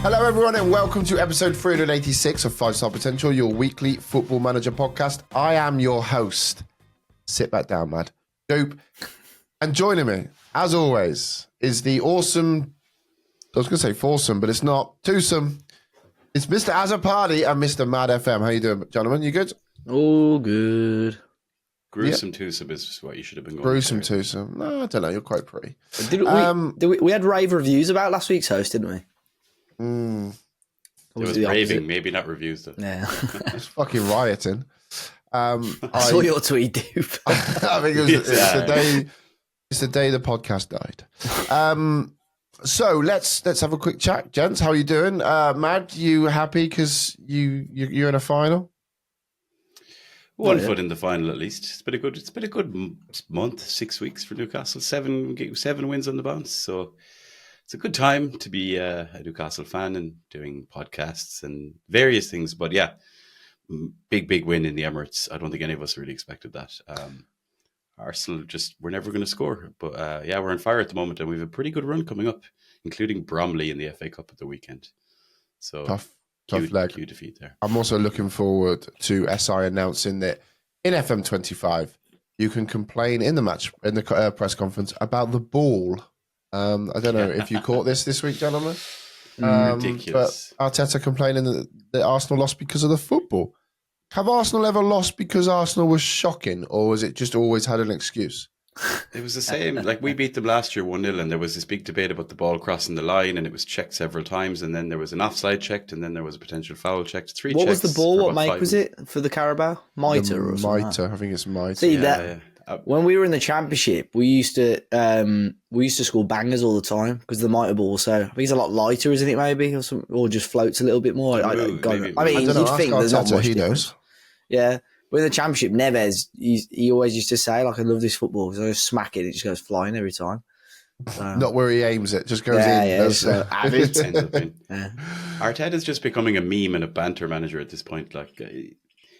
Hello, everyone, and welcome to episode 386 of 5-Star Potential, your weekly football manager podcast. I am your host. Sit back down, Mad. Doop. And joining me, as always, is the awesome, I was going to say foursome, but it's not, twosome. It's Mr. Azapadi and Mr. Mad FM. How you doing, gentlemen? You good? Oh, good. Gruesome twosome is what you should have been going Gruesome for. twosome. No, I don't know. You're quite pretty. We had rave reviews about last week's host, didn't we? Mm, It was raving, maybe not reviews though. Yeah. it's fucking rioting. I saw your tweet, Doop. I think it's the day the podcast died. So let's have a quick chat, gents. How are you doing? Mad, you happy because you're in a final? One foot in the final at least. It's been a good month, 6 weeks for Newcastle. Seven wins on the bounce. So it's a good time to be a Newcastle fan and doing podcasts and various things. But yeah, big win in the Emirates. I don't think any of us really expected that. Arsenal we're never going to score. But yeah, we're on fire at the moment and we have a pretty good run coming up, including Bromley in the FA Cup at the weekend. So Tough leg. Cue defeat there. I'm also looking forward to SI announcing that in FM25 you can complain in the press conference about the ball. I don't know if you caught this week, gentlemen. Ridiculous. But Arteta complaining that Arsenal lost because of the football. Have Arsenal ever lost because Arsenal was shocking, or was it just always had an excuse? It was the same. Like we beat them last year 1-0 and there was this big debate about the ball crossing the line and it was checked several times and then there was an offside checked and then there was a potential foul checked. What was the ball? What make was it for the Carabao? Mitre or something? Mitre. I think it's Mitre. See when we were in the Championship, we used to score bangers all the time because of the Mitre ball. So I think it's a lot lighter, isn't it? Maybe or just floats a little bit more. I mean, you'd think there's not much difference. Yeah. But in the Championship, Neves, he always used to say, like, I love this football because I just smack it, it just goes flying every time. So, not where he aims it, just goes in. Yeah, average. Arteta's just becoming a meme and a banter manager at this point. Like,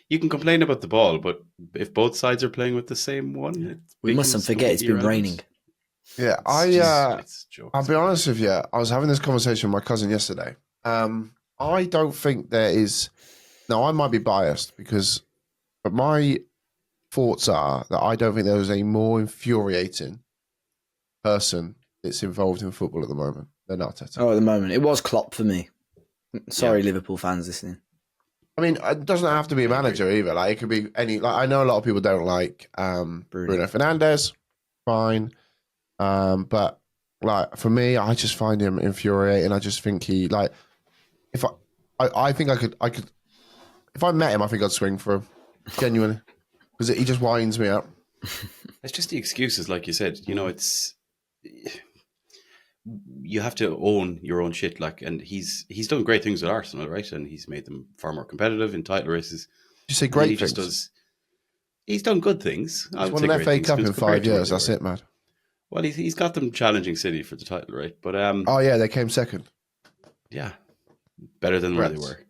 you can complain about the ball, but if both sides are playing with the same one, we mustn't forget it's been raining. Yeah, I'll be honest with you. I was having this conversation with my cousin yesterday. I don't think there is. Now, I might be biased but my thoughts are that I don't think there is a more infuriating person that's involved in football at the moment than Arteta. Oh, at the moment. It was Klopp for me. Sorry, Liverpool fans listening. I mean, it doesn't have to be a manager either. Like, it could be any. Like, I know a lot of people don't like Bruno Fernandes. Fine. But, like, for me, I just find him infuriating. I just think he, like, I think I could, if I met him, I think I'd swing for him. Genuinely, because he just winds me up. It's just the excuses, like you said. You know, you have to own your own shit. Like, and he's done great things with Arsenal, right? And he's made them far more competitive in title races. You say great things? He's done good things. He's won an FA Cup in 5 years. That's it, man. Well, he's got them challenging City for the title, right? But oh yeah, they came second. Yeah, better than where they were.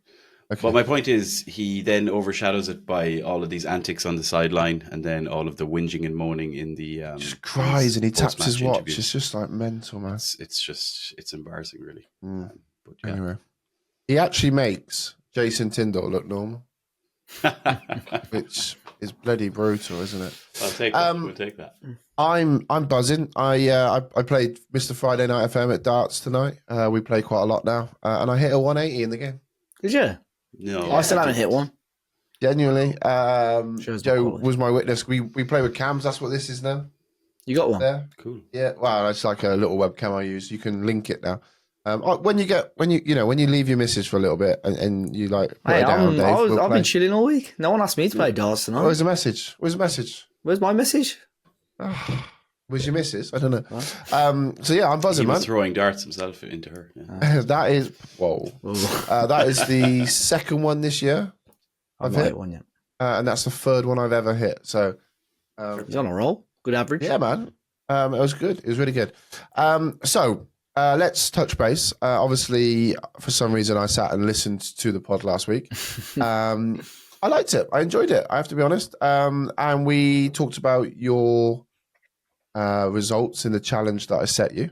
Okay. But my point is, he then overshadows it by all of these antics on the sideline, and then all of the whinging and moaning in the just cries and he taps his watch. Interviews. It's just like mental, man. It's embarrassing, really. But yeah. Anyway, he actually makes Jason Tyndall look normal, which is bloody brutal, isn't it? I'll take that. We'll take that. I'm buzzing. I played Mr. Friday Night FM at darts tonight. We play quite a lot now, and I hit a 180 in the game. Did you? No, I still haven't hit one. Genuinely, Joe was my witness. We play with cams. That's what this is now. You got one? There. Cool. Yeah. Well, it's like a little webcam I use. You can link it now. When you leave your missus for a little bit and you like put her down, Dave, I've been chilling all week. No one asked me to play darts tonight. Where's the message? Where's my message? Where's your missus? I don't know. So yeah, I'm buzzing, he was man. Throwing darts himself into her. Yeah. That is that is the second one this year. I've hit one yet, and that's the third one I've ever hit. So he's on a roll. Good average. Yeah, man. It was good. It was really good. So let's touch base. Obviously, for some reason, I sat and listened to the pod last week. I liked it. I enjoyed it. I have to be honest. And we talked about your results in the challenge that I set you.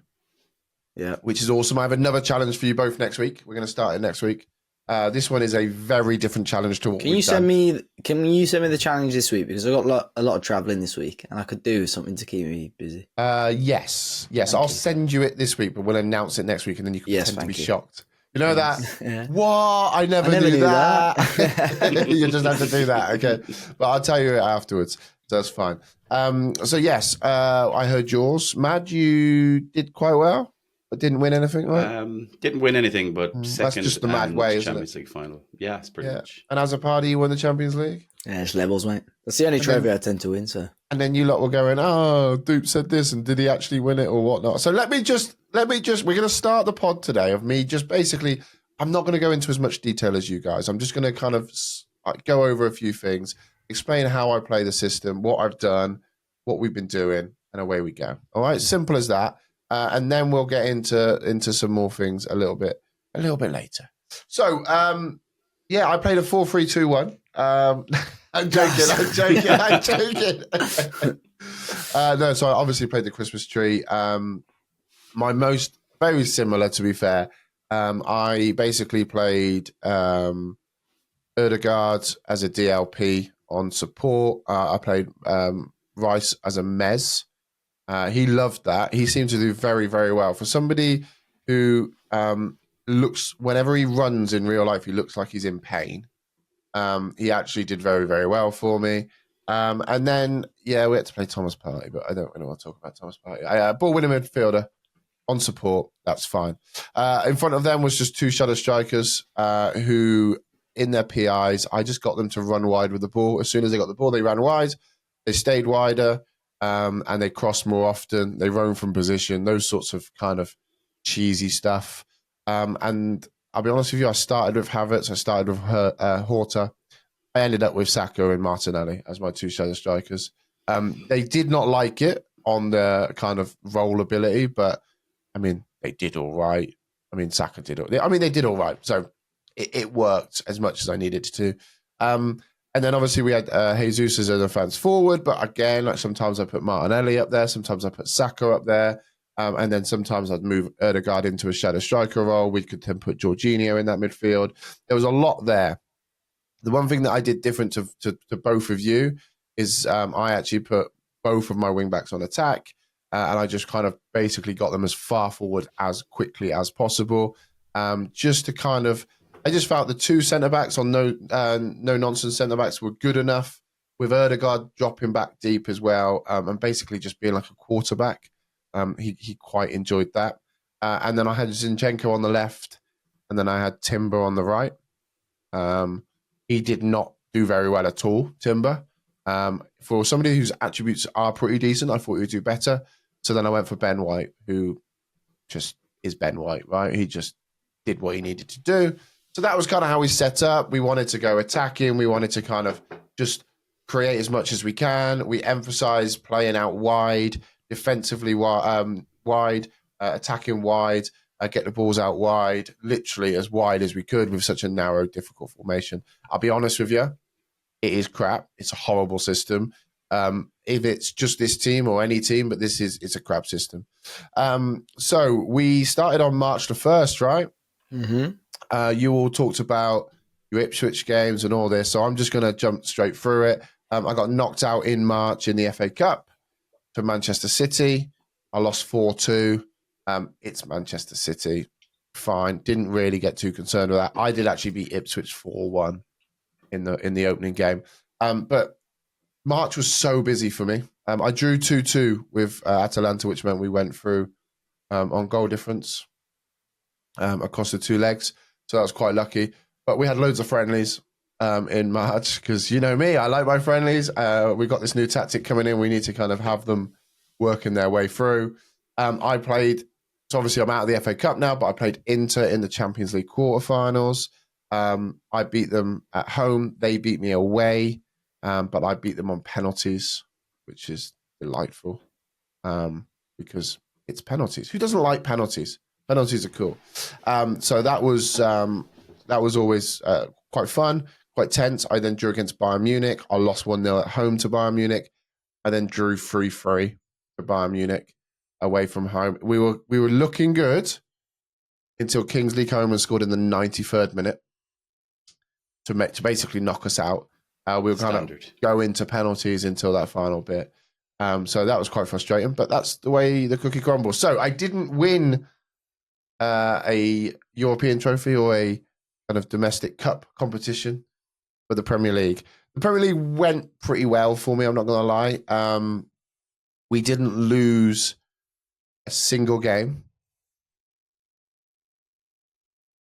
Yeah. Which is awesome. I have another challenge for you both next week. We're going to start it next week. This one is a very different challenge to what Can you send me the challenge this week? Because I've got a lot of traveling this week and I could do something to keep me busy. Yes. I'll send you it this week, but we'll announce it next week and then you can pretend to be shocked. You know that? Yeah. What? I never knew that. You just have to do that. Okay. But I'll tell you it afterwards. That's fine. So yes, I heard yours. Mad, you did quite well. But didn't win anything, right? Didn't win anything, but second. That's just the mad way, isn't Champions League final. Yeah, it's pretty much. And as a party, you won the Champions League? Yeah, it's levels, mate. That's the only trophy I tend to win, so. And then you lot were going, oh, Doop said this, and did he actually win it or whatnot? So let me just, we're going to start the pod today of me just basically, I'm not going to go into as much detail as you guys. I'm just going to kind of go over a few things, explain how I play the system, what I've done, what we've been doing, and away we go. All right, simple as that. And then we'll get into some more things a little bit later. So, I played a 4-3-2-1. I'm joking. No, so I obviously played the Christmas tree. Very similar, to be fair. I basically played Erdegaard as a DLP on support. I played Rice as a Mez. He loved that. He seemed to do very, very well. For somebody who looks, whenever he runs in real life, he looks like he's in pain. He actually did very, very well for me. And then, we had to play Thomas Partey, but I don't really want to talk about Thomas Partey. Ball winning midfielder on support. That's fine. In front of them was just two shadow strikers who, in their PIs, I just got them to run wide with the ball. As soon as they got the ball, they ran wide. They stayed wider. And they cross more often. They roam from position, those sorts of kind of cheesy stuff. And I'll be honest with you, I started with Havertz. I started with Horta. I ended up with Saka and Martinelli as my two shadow strikers. They did not like it on the kind of role ability, but I mean, they did all right. I mean, Saka did all right. They did all right. So it worked as much as I needed to. And then obviously we had Jesus as a defense forward, but again, like sometimes I put Martinelli up there, sometimes I put Saka up there, and then sometimes I'd move Erdegaard into a shadow striker role. We could then put Jorginho in that midfield. There was a lot there. The one thing that I did different to both of you is I actually put both of my wing backs on attack, and I just kind of basically got them as far forward as quickly as possible, just to kind of. I just felt the two centre-backs on no-nonsense centre-backs were good enough, with Erdegaard dropping back deep as well, and basically just being like a quarterback. He quite enjoyed that. And then I had Zinchenko on the left, and then I had Timber on the right. He did not do very well at all, Timber. For somebody whose attributes are pretty decent, I thought he would do better. So then I went for Ben White, who just is Ben White, right? He just did what he needed to do. So that was kind of how we set up. We wanted to go attacking. We wanted to kind of just create as much as we can. We emphasize playing out wide, defensively wide, attacking wide, get the balls out wide, literally as wide as we could with such a narrow, difficult formation. I'll be honest with you, it is crap. It's a horrible system. If it's just this team or any team, but it's a crap system. So we started on March the 1st, right? Mm-hmm. You all talked about your Ipswich games and all this, so I'm just going to jump straight through it. I got knocked out in March in the FA Cup for Manchester City. I lost 4-2. It's Manchester City. Fine. Didn't really get too concerned with that. I did actually beat Ipswich 4-1 in the opening game. But March was so busy for me. I drew 2-2 with Atalanta, which meant we went through on goal difference across the two legs. So that was quite lucky. But we had loads of friendlies in March because, you know me, I like my friendlies. We've got this new tactic coming in. We need to kind of have them working their way through. I played, so obviously I'm out of the FA Cup now, but I played Inter in the Champions League quarterfinals. I beat them at home. They beat me away, but I beat them on penalties, which is delightful because it's penalties. Who doesn't like penalties? Penalties are cool. So that was always quite fun, quite tense. I then drew against Bayern Munich. I lost 1-0 at home to Bayern Munich. I then drew 3-3 for Bayern Munich. away from home. We were looking good until Kingsley Coman scored in the 93rd minute to basically knock us out. We were kind of go into penalties until that final bit. So that was quite frustrating, but that's the way the cookie crumbles. So I didn't win a European trophy or a kind of domestic cup competition for the Premier League. The Premier League went pretty well for me, I'm not going to lie. We didn't lose a single game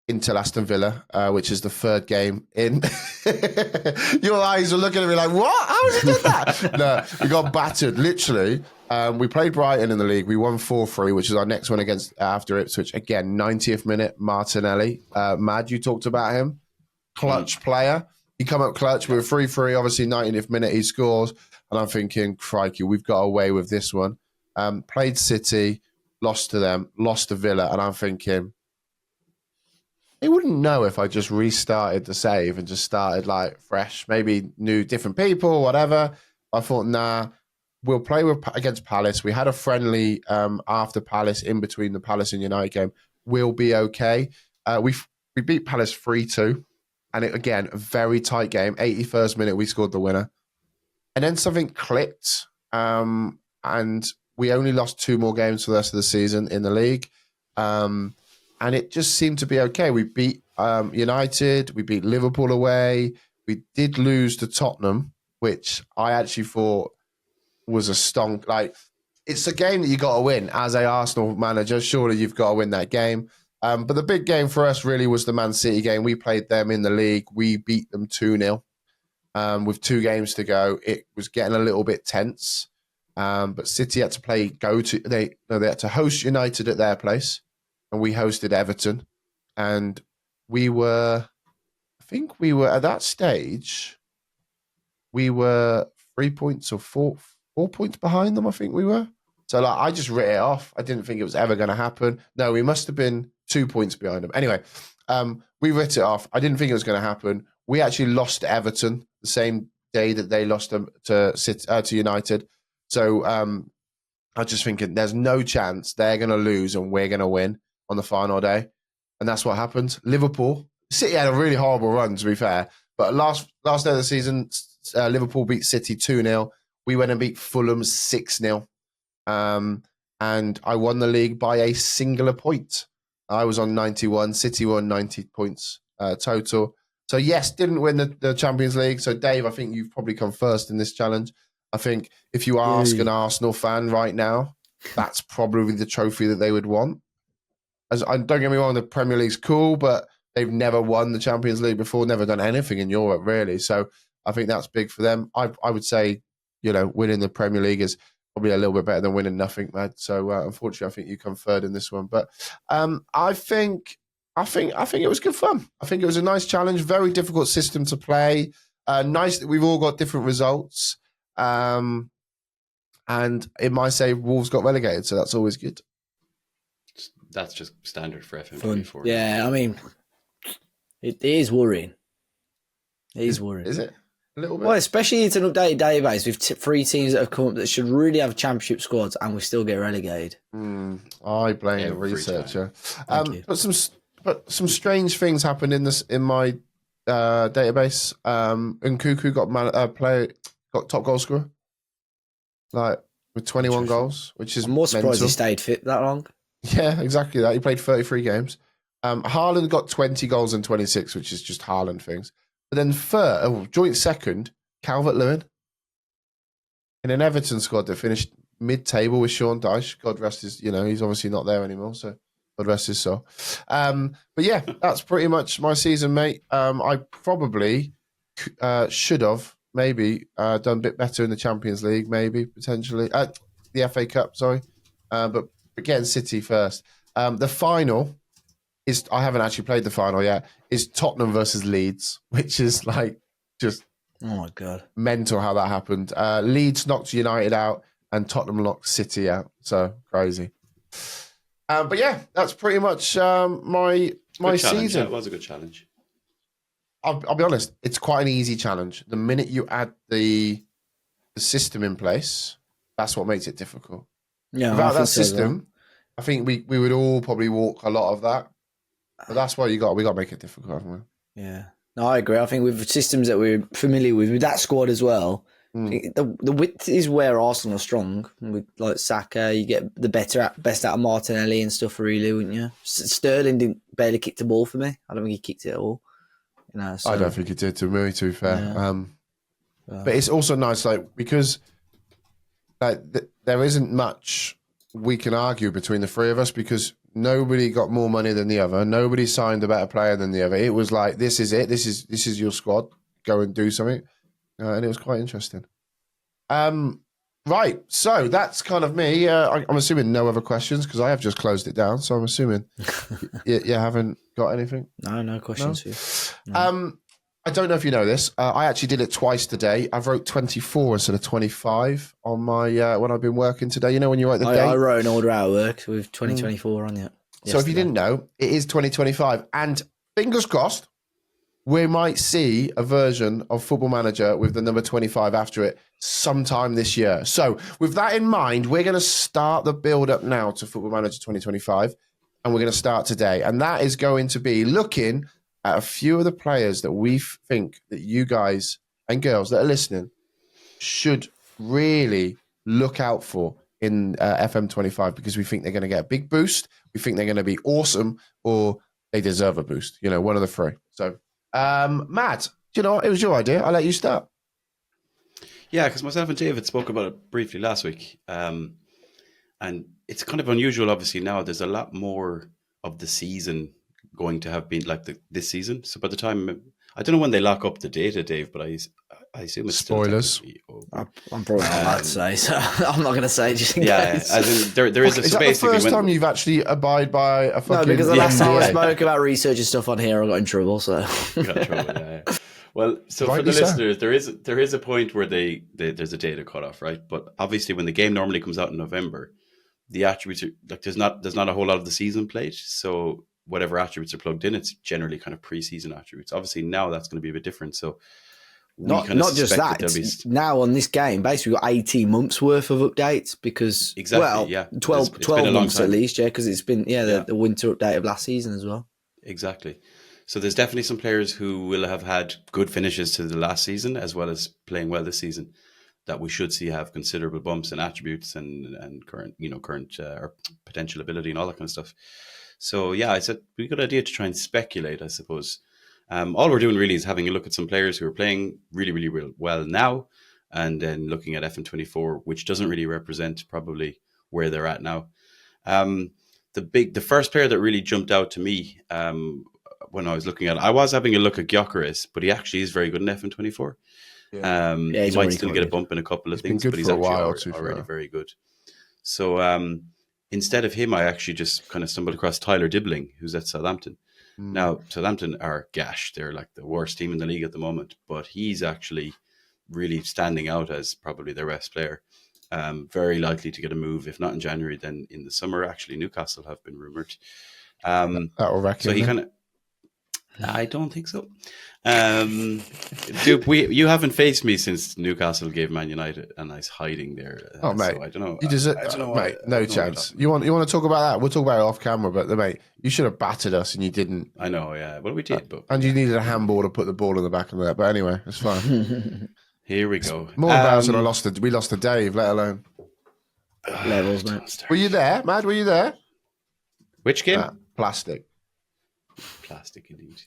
until Aston Villa, which is the third game in. Your eyes are looking at me like, what? How has he done that? No, we got battered, literally. We played Brighton in the league. We won 4-3, which is our next one against after Ipswich. Again, 90th minute, Martinelli. Mad, you talked about him. Clutch player. He come up clutch. We were 3-3. Obviously, 90th minute, he scores. And I'm thinking, crikey, we've got away with this one. Played City, lost to them, lost to Villa. And I'm thinking, they wouldn't know if I just restarted the save and just started like fresh, maybe new different people, whatever. I thought, nah, we'll play against Palace. We had a friendly after Palace in between the Palace and United game. We'll be okay. We beat Palace 3-2. And again, a very tight game. 81st minute, we scored the winner. And then something clicked. And we only lost 2 more games for the rest of the season in the league. And it just seemed to be okay. We beat United. We beat Liverpool away. We did lose to Tottenham, which I actually thought was a stonk. Like, it's a game that you got to win as a Arsenal manager. Surely you've got to win that game. But the big game for us really was the Man City game. We played them in the league. We beat them 2-0 with 2 games to go. It was getting a little bit tense. But City had to they had to host United at their place. And we hosted Everton, and I think we were at that stage, we were 3 points or 4 points behind them, I think we were. So like, I just writ it off. I didn't think it was ever going to happen. No, we must have been 2 points behind them. Anyway, we writ it off. I didn't think it was going to happen. We actually lost to Everton the same day that they lost them to United. So I was just thinking, there's no chance they're going to lose and we're going to win on the final day. And that's what happened. Liverpool, City had a really horrible run, to be fair. But last day of the season, Liverpool beat City 2-0. We went and beat Fulham 6-0. And I won the league by a singular point. I was on 91. City won 90 points total. So yes, didn't win the Champions League. So Dave, I think you've probably come first in this challenge. I think if you ask an Arsenal fan right now, that's probably the trophy that they would want. Don't get me wrong, the Premier League's cool, but they've never won the Champions League before, never done anything in Europe, really. So I think that's big for them. I would say, winning the Premier League is probably a little bit better than winning nothing, man. So unfortunately, I think you come third in this one. But I think it was good fun. I think it was a nice challenge, very difficult system to play. Nice that we've all got different results. And it might say Wolves got relegated, so that's always good. That's just standard for FM25. Yeah, I mean, it is worrying. It is worrying. Is it? A little bit? Well, especially it's an updated database with 3 teams that have come up that should really have championship squads and we still get relegated. I blame the researcher. But some strange things happened in my database. Nkunku got top goal scorer, like with 21 goals, which is I'm more surprised mental. he stayed fit that long. Yeah, exactly that. He played 33 games. Haaland got 20 goals and 26, which is just Haaland things. But then joint second, Calvert-Lewin in an Everton squad that finished mid-table with Sean Dyche. God rest his, he's obviously not there anymore, so God rest his soul. But yeah, that's pretty much my season, mate. I probably should have maybe done a bit better in the Champions League, maybe, potentially. The FA Cup, sorry. But getting City first. The final is, I haven't actually played the final yet, is Tottenham versus Leeds, which is like just oh my God, mental how that happened. Leeds knocked United out and Tottenham knocked City out. So crazy. But yeah, that's pretty much my season. That was a good challenge. I'll be honest, it's quite an easy challenge. The minute you add the system in place, that's what makes it difficult. Yeah, Without I think that so as well. system, I think we would all probably walk a lot of that. But that's why we got to make it difficult, haven't we? Yeah. No, I agree. I think with systems that we're familiar with that squad as well, I think the width is where Arsenal are strong. With like Saka, you get the best out of Martinelli and stuff, really, wouldn't you? Sterling didn't barely kick the ball for me. I don't think he kicked it at all. You know, so, I don't think it did, to me, to be fair. Yeah. But it's also nice, like, because like there isn't much we can argue between the three of us, because nobody got more money than the other. Nobody signed a better player than the other. It was like, this is it. This is your squad. Go and do something. And it was quite interesting. Right. So that's kind of me. I'm assuming no other questions, because I have just closed it down. So I'm assuming you haven't got anything. No questions for you. No. I don't know if you know this. I actually did it twice today. I wrote 24 instead of 25 on my when I've been working today. You know, when you write the date. I wrote an order out of work with 2024 on it. So if you didn't know, it is 2025. And fingers crossed, we might see a version of Football Manager with the number 25 after it sometime this year. So with that in mind, we're going to start the build-up now to Football Manager 2025. And we're going to start today. And that is going to be looking at a few of the players that we think that you guys and girls that are listening should really look out for in FM25, because we think they're going to get a big boost. We think they're going to be awesome, or they deserve a boost. You know, one of the three. So, Matt, you know, it was your idea. I'll let you start. Yeah, because myself and David spoke about it briefly last week. And it's kind of unusual, obviously, now. There's a lot more of the season going to have been like this season. So by the time, I don't know when they lock up the data, Dave, but I assume it's spoilers. I'm probably not allowed to say, so I'm not going to say just in case. As in there is a Is that the first time you've actually abide by a fucking... No, because the last time I spoke about research and stuff on here, I got in trouble, so... Got in trouble, yeah. Well, so for the listeners, there is a point where there's a data cutoff, right? But obviously when the game normally comes out in November, the attributes are, like, there's not a whole lot of the season played, so whatever attributes are plugged in, it's generally kind of pre-season attributes. Obviously now that's going to be a bit different, so not just that, it's now on this game basically we've got 18 months worth of updates, because 12 months at least, because it's been the winter update of last season as well. Exactly. So there's definitely some players who will have had good finishes to the last season, as well as playing well this season, that we should see have considerable bumps in attributes and current or potential ability and all that kind of stuff. So yeah, it's a pretty good idea to try and speculate, I suppose. All we're doing really is having a look at some players who are playing really, really well now, and then looking at FM24, which doesn't really represent probably where they're at now. The first player that really jumped out to me when I was looking at it, I was having a look at Gyökeres, but he actually is very good in FM24. He might still get a bump in a couple of things, but he's actually already very good. So instead of him, I actually just kind of stumbled across Tyler Dibling, who's at Southampton. Now, Southampton are gash. They're like the worst team in the league at the moment, but he's actually really standing out as probably their best player. Very likely to get a move, if not in January, then in the summer. Actually, Newcastle have been rumoured. So he kind of... I don't think so. Dupe, you haven't faced me since Newcastle gave Man United a nice hiding there. Mate, so I don't know. You deserve, mate, no chance. You want to talk about that? We'll talk about it off camera. But mate, you should have battered us, and you didn't. I know, yeah. Well, we did, but and you needed a handball to put the ball in the back of that. But anyway, it's fine. Here we go. More embarrassing. We lost to Dave, let alone levels, mate. Were you there, Mad? Were you there? Which game? Plastic indeed.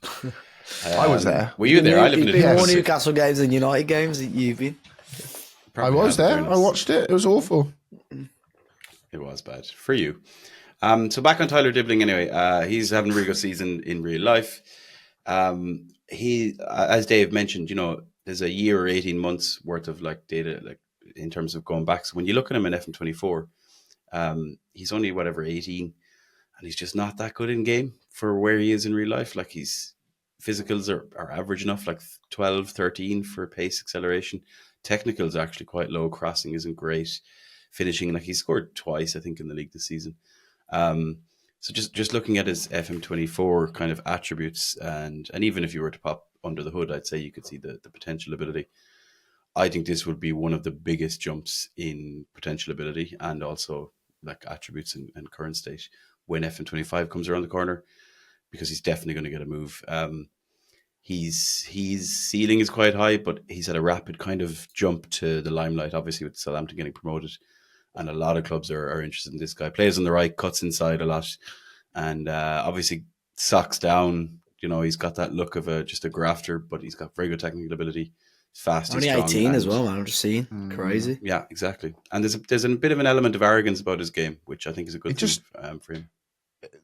I was there. Were you there? I live in been more Newcastle games than United games that you've been. Probably I was there. I watched it. It was awful. It was bad for you. So back on Tyler Dibling anyway. He's having a really good season in real life. He, as Dave mentioned, there's a year or 18 months worth of like data, like in terms of going back. So when you look at him in FM24, he's only 18. And he's just not that good in game for where he is in real life. Like his physicals are average enough, like 12, 13 for pace acceleration. Technicals are actually quite low. Crossing isn't great. Finishing, like he scored twice, I think, in the league this season. So just looking at his FM24 kind of attributes, and even if you were to pop under the hood, I'd say you could see the potential ability. I think this would be one of the biggest jumps in potential ability, and also like attributes and current state when FM25 comes around the corner, because he's definitely going to get a move. His ceiling is quite high, but he's had a rapid kind of jump to the limelight, obviously with Southampton getting promoted, and a lot of clubs are interested in this guy. Plays on the right, cuts inside a lot, and obviously socks down. You know, he's got that look of just a grafter, but he's got very good technical ability. He's fast. Only he's strong, 18 as well, man. I'm just seeing. Crazy. Yeah, exactly. And there's a bit of an element of arrogance about his game, which I think is a good thing for him.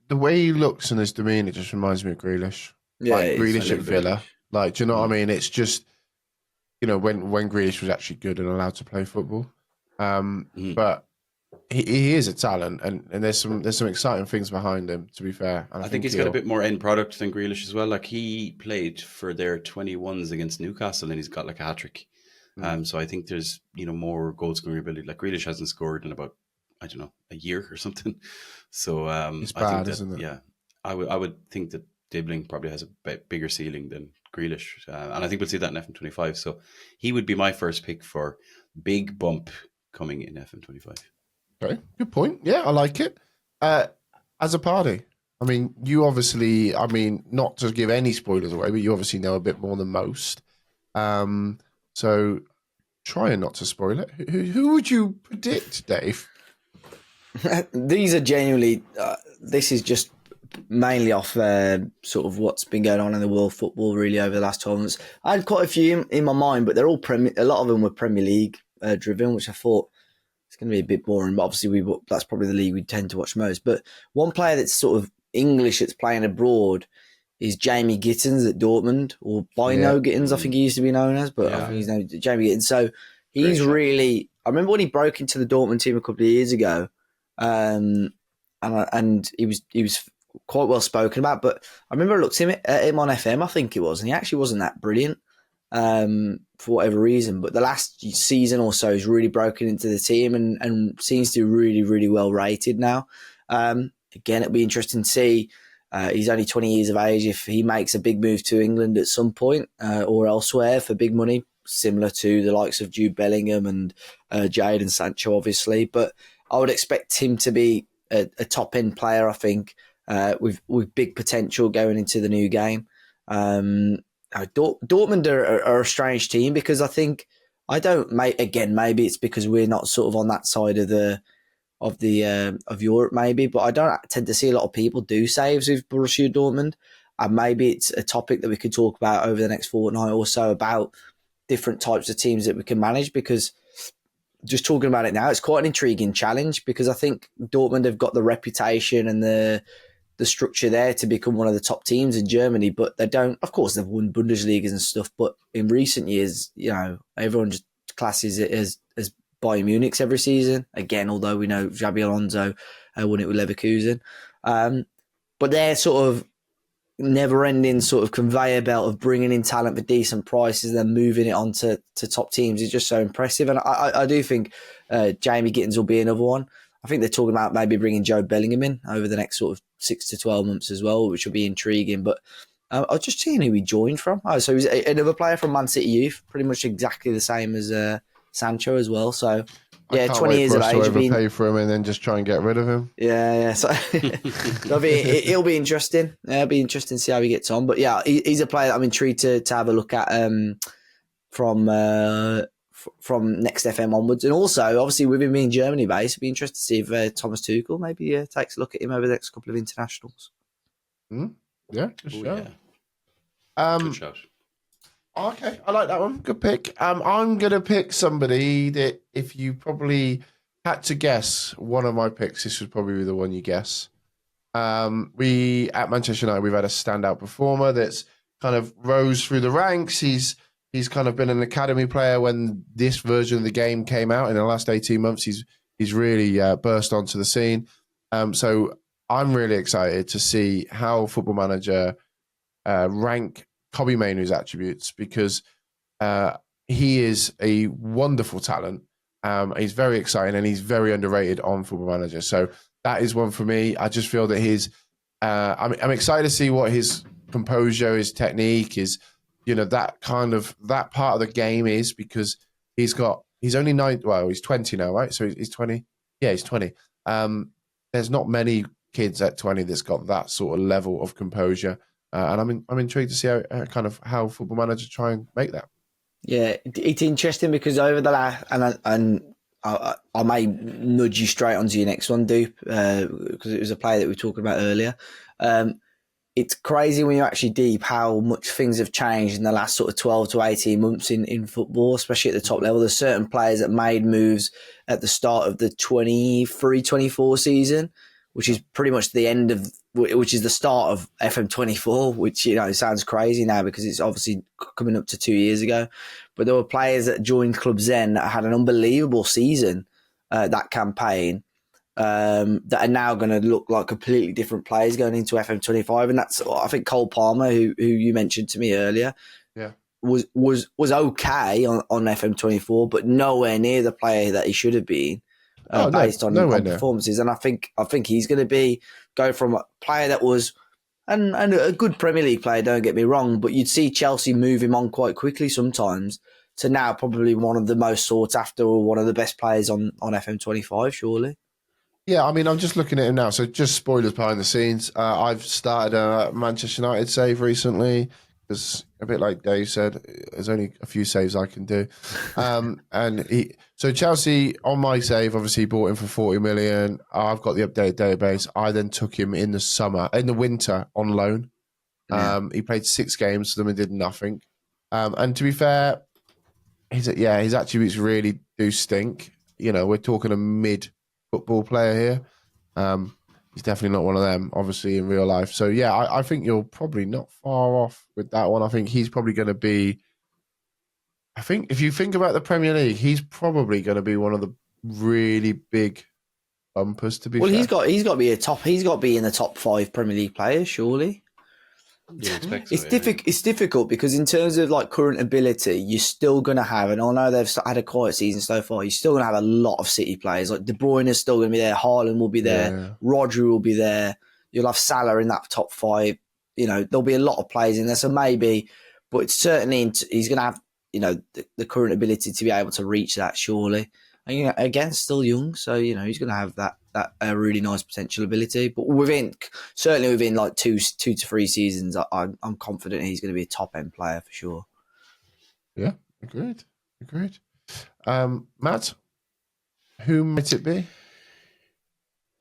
The way he looks and his demeanour just reminds me of Grealish. Yeah, like Grealish at Villa. Like, do you know what I mean? It's just, you know, when Grealish was actually good and allowed to play football. But he is a talent, and there's some exciting things behind him, to be fair. And I think he's got a bit more end product than Grealish as well. Like, he played for their 21s against Newcastle, and he's got like a hat-trick. So I think there's, you know, more goal scoring ability. Like, Grealish hasn't scored in about, I don't know, a year or something. So it's bad, I think isn't it? Yeah, I would think that Dibbling probably has a bigger ceiling than Grealish, and I think we'll see that in FM25. So he would be my first pick for big bump coming in FM25. Okay, good point. Yeah, I like it. As a party, I mean, you obviously, not to give any spoilers away, but you obviously know a bit more than most. So trying not to spoil it. Who would you predict, Dave? These are genuinely. This is just mainly off sort of what's been going on in the world football really over the last 12 months. I had quite a few in my mind, but they're all a lot of them were Premier League driven, which I thought it's going to be a bit boring. But obviously, that's probably the league we tend to watch most. But one player that's sort of English that's playing abroad is Jamie Gittins at Dortmund, or Bino Gittins, I think he used to be known as, but I think he's known Jamie Gittins. So he's really. I remember when he broke into the Dortmund team a couple of years ago, and he was quite well spoken about. But I remember I looked at him on FM, I think it was, and he actually wasn't that brilliant for whatever reason. But the last season or so, he's really broken into the team and seems to be really, really well rated now. Again, it'll be interesting to see. He's only 20 years of age. If he makes a big move to England at some point or elsewhere for big money, similar to the likes of Jude Bellingham and Jadon Sancho, obviously. But I would expect him to be a top-end player, I think, with big potential going into the new game. Dortmund are a strange team because I think maybe it's because we're not sort of on that side of Europe, maybe, but I don't tend to see a lot of people do saves with Borussia Dortmund, and maybe it's a topic that we could talk about over the next fortnight or so about different types of teams that we can manage, because just talking about it now, it's quite an intriguing challenge because I think Dortmund have got the reputation and the structure there to become one of the top teams in Germany, but they don't. Of course, they've won Bundesligas and stuff, but in recent years, you know, everyone just classes it as Bayern Munich's every season. Again, although we know Xabi Alonso won it with Leverkusen, but they're sort of never-ending sort of conveyor belt of bringing in talent for decent prices and then moving it on to top teams is just so impressive. And I do think Jamie Gittins will be another one. I think they're talking about maybe bringing Joe Bellingham in over the next sort of 6 to 12 months as well, which will be intriguing. But I was just seeing who he joined from. Oh, so he's another player from Man City Youth, pretty much exactly the same as Sancho as well. So yeah, 20 years of age. Overpay for him and then just try and get rid of him. Yeah. So it'll be interesting. It'll be interesting to see how he gets on. But yeah, he's a player that I'm intrigued to have a look at from next FM onwards. And also, obviously, with him being Germany based, it'd be interesting to see if Thomas Tuchel maybe takes a look at him over the next couple of internationals. Yeah, good shout. Yeah. Good shout. Okay, I like that one. Good pick. I'm going to pick somebody that if you probably had to guess one of my picks, this would probably be the one you guess. We, at Manchester United, we've had a standout performer that's kind of rose through the ranks. He's kind of been an academy player when this version of the game came out. In the last 18 months, he's really burst onto the scene. So I'm really excited to see how Football Manager rank Kobbie Mainoo's attributes, because he is a wonderful talent. He's very exciting and he's very underrated on Football Manager. So that is one for me. I just feel that I'm excited to see what his composure, his technique is, you know, that part of the game is, because he's only 20 now, right? So he's 20. Yeah, he's 20. There's not many kids at 20 that's got that sort of level of composure, and I'm intrigued to see how Football Manager try and make that. Yeah, it's interesting because over the last and I may nudge you straight onto your next one, Doop, because it was a player that we were talking about earlier. It's crazy when you're actually deep how much things have changed in the last sort of 12 to 18 months in football, especially at the top level. There's certain players that made moves at the start of the 23-24 season, which is pretty much which is the start of FM24, which, sounds crazy now because it's obviously coming up to 2 years ago. But there were players that joined clubs then that had an unbelievable season, that campaign, that are now going to look like completely different players going into FM25. And that's, I think, Cole Palmer, who you mentioned to me earlier, was okay on FM24, but nowhere near the player that he should have been, based on performances. And I think he's going to go from a player that was and a good Premier League player, don't get me wrong, but you'd see Chelsea move him on quite quickly sometimes, to now probably one of the most sought after or one of the best players on FM25, surely. Yeah, I mean, I'm just looking at him now. So just spoilers behind the scenes. I've started a Manchester United save recently because, a bit like Dave said, there's only a few saves I can do. So Chelsea, on my save, obviously bought him for 40 million. I've got the updated database. I then took him in the winter on loan. Yeah. He played 6 games for them and did nothing. And to be fair, his attributes really do stink. We're talking a mid-football player here. He's definitely not one of them, obviously, in real life. So, yeah, I think you're probably not far off with that one. I think he's probably going to be... I think if you think about the Premier League, he's probably going to be one of the really big bumpers, to be fair. Well, he's got to be in the top 5 Premier League players, surely. It's difficult because in terms of like current ability, you're still going to have, and I know they've had a quiet season so far, you're still going to have a lot of City players. Like De Bruyne is still going to be there, Haaland will be there, Rodri will be there, you'll have Salah in that top 5. There'll be a lot of players in there, so maybe, but it's certainly he's going to have the current ability to be able to reach that, surely. And again, still young, so he's going to have that really nice potential ability. But certainly within like 2 to 3 seasons, I'm confident he's going to be a top end player for sure. Yeah, agreed. Matt, who might it be?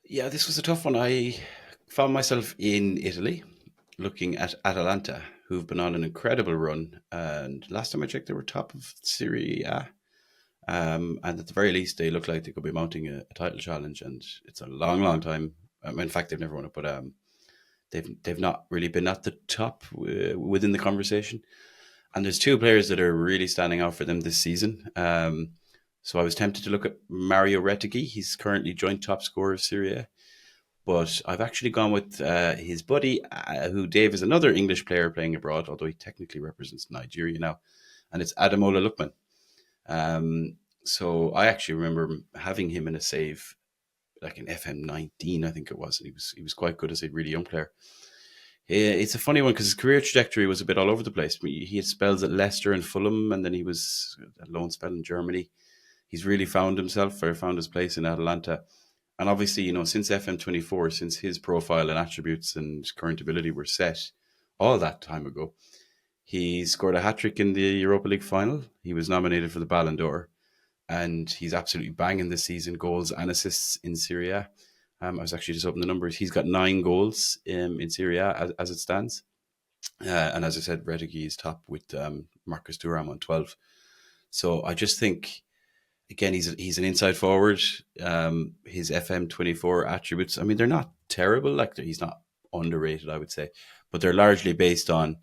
Yeah, this was a tough one. I found myself in Italy looking at Atalanta, who've been on an incredible run. And last time I checked, they were top of Serie A. And at the very least, they look like they could be mounting a title challenge. And it's a long, long time. In fact, they've never won it, but they've not really been at the top within the conversation. And there's 2 players that are really standing out for them this season. So I was tempted to look at Mario Retegui. He's currently joint top scorer of Serie A. But I've actually gone with his buddy, who Dave is another English player playing abroad, although he technically represents Nigeria now. And it's Ademola Lookman. So I actually remember having him in a save, like in FM19, I think it was. And he was quite good as a really young player. It's a funny one because his career trajectory was a bit all over the place. He had spells at Leicester and Fulham, and then he was a loan spell in Germany. He's really found his place in Atalanta. And obviously, since FM24, since his profile and attributes and current ability were set all that time ago, he scored a hat-trick in the Europa League final. He was nominated for the Ballon d'Or. And he's absolutely banging this season, goals and assists in Serie A. I was actually just opening the numbers. He's got 9 goals in Serie A as it stands. And as I said, Retegui is top with Marcus Thuram on 12. So I just think, again, he's an inside forward. His FM24 attributes, I mean, they're not terrible. Like, he's not underrated, I would say. But they're largely based on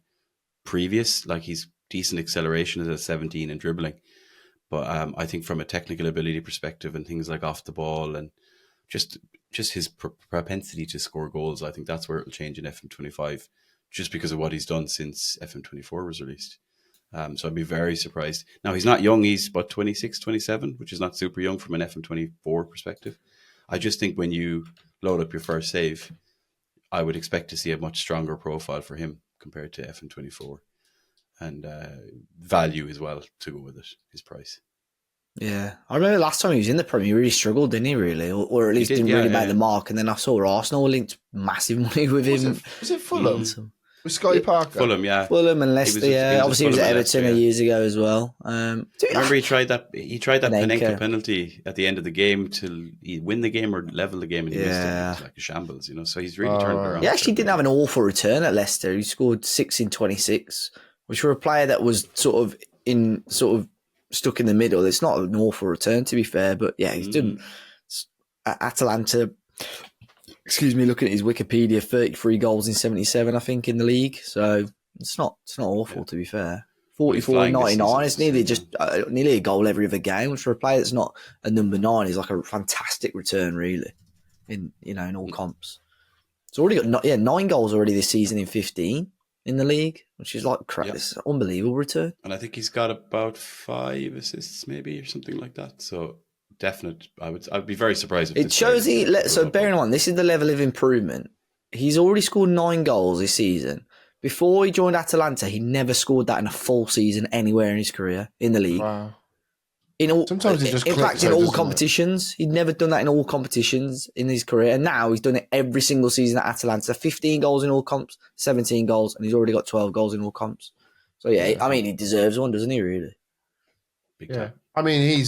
previous. Like, he's decent acceleration as a 17 and dribbling. But I think from a technical ability perspective and things like off the ball and just his propensity to score goals, I think that's where it'll change in FM25, just because of what he's done since FM24 was released. So I'd be very surprised. Now, he's not young. He's about 26, 27, which is not super young from an FM24 perspective. I just think when you load up your first save, I would expect to see a much stronger profile for him compared to FM24. And value as well to go with it, his price. Yeah, I remember last time he was in the Premier, he really struggled, didn't he? Really, or at least didn't really make the mark. And then I saw Arsenal linked massive money with him. Was it Fulham? With Scotty Parker? Fulham, yeah. Fulham and Leicester. Obviously he was at Everton a years ago as well. Remember he tried that Panenka penalty at the end of the game to win the game or level the game, and he missed it. It was like a shambles, So he's really turned it around. He actually didn't have an awful return at Leicester. He scored 6 in 26, which for a player that was sort of stuck in the middle, it's not an awful return, to be fair. But yeah, he's done Atalanta. Excuse me, looking at his Wikipedia, 33 goals in 77, I think, in the league. So it's not awful, to be fair. 44 and 99. It's nearly nearly a goal every other game, which for a player that's not a number 9 is like a fantastic return, really. In all comps, it's already got 9 goals already this season in 15 in the league, which is like crap. It's an unbelievable return. And I think he's got about 5 assists, maybe, or something like that. So. Definite. I'd be very surprised if it shows so bearing in mind this is the level of improvement. He's already scored 9 goals this season. Before he joined Atalanta, he never scored that in a full season anywhere in his career in the league. Wow. Sometimes he just in fact in all competitions. He'd never done that in all competitions in his career, and now he's done it every single season at Atalanta. 15 goals in all comps, 17 goals, and he's already got 12 goals in all comps. So I mean, he deserves one, doesn't he? Really? Big time. I mean,